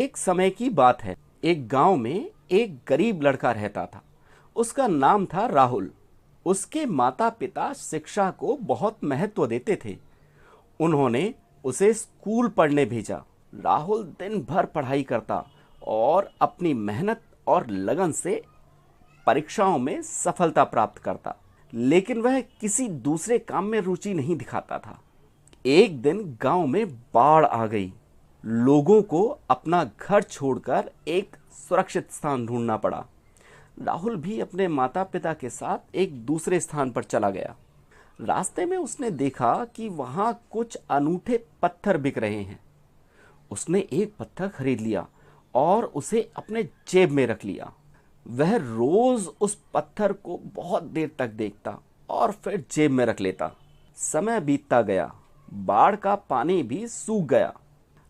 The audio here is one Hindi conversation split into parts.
एक समय की बात है। एक गांव में एक गरीब लड़का रहता था। उसका नाम था राहुल। उसके माता पिता शिक्षा को बहुत महत्व देते थे। उन्होंने उसे स्कूल पढ़ने भेजा। राहुल दिन भर पढ़ाई करता और अपनी मेहनत और लगन से परीक्षाओं में सफलता प्राप्त करता, लेकिन वह किसी दूसरे काम में रुचि नहीं दिखाता था। एक दिन गांव में बाढ़ आ गई। लोगों को अपना घर छोड़कर एक सुरक्षित स्थान ढूंढना पड़ा। राहुल भी अपने माता पिता के साथ एक दूसरे स्थान पर चला गया। रास्ते में उसने देखा कि वहां कुछ अनूठे पत्थर बिक रहे हैं। उसने एक पत्थर खरीद लिया और उसे अपने जेब में रख लिया। वह रोज उस पत्थर को बहुत देर तक देखता और फिर जेब में रख लेता। समय बीतता गया। बाढ़ का पानी भी सूख गया।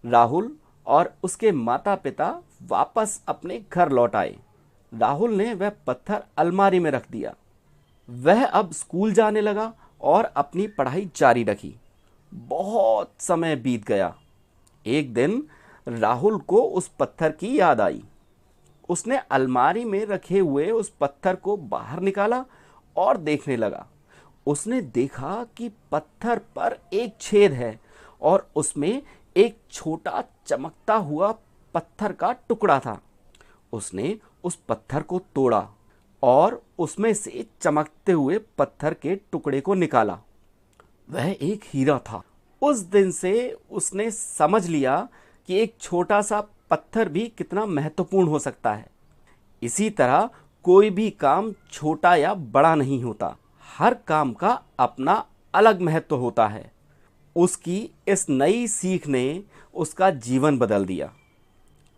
राहुल और उसके माता पिता वापस अपने घर लौट आए। राहुल ने वह पत्थर अलमारी में रख दिया। वह अब स्कूल जाने लगा और अपनी पढ़ाई जारी रखी। बहुत समय बीत गया। एक दिन राहुल को उस पत्थर की याद आई। उसने अलमारी में रखे हुए उस पत्थर को बाहर निकाला और देखने लगा। उसने देखा कि पत्थर पर एक छेद है और उसमें एक छोटा चमकता हुआ पत्थर का टुकड़ा था। उसने उस पत्थर को तोड़ा और उसमें से चमकते हुए पत्थर के टुकड़े को निकाला। वह एक हीरा था। उस दिन से उसने समझ लिया कि एक छोटा सा पत्थर भी कितना महत्वपूर्ण हो सकता है। इसी तरह कोई भी काम छोटा या बड़ा नहीं होता। हर काम का अपना अलग महत्व होता है। उसकी इस नई सीख ने उसका जीवन बदल दिया।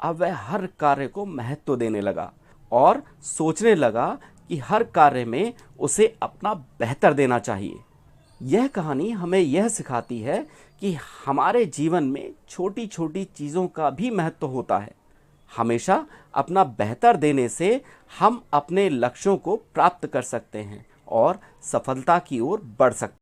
अब वह हर कार्य को महत्व देने लगा और सोचने लगा कि हर कार्य में उसे अपना बेहतर देना चाहिए। यह कहानी हमें यह सिखाती है कि हमारे जीवन में छोटी छोटी चीज़ों का भी महत्व होता है। हमेशा अपना बेहतर देने से हम अपने लक्ष्यों को प्राप्त कर सकते हैं और सफलता की ओर बढ़ सकते हैं।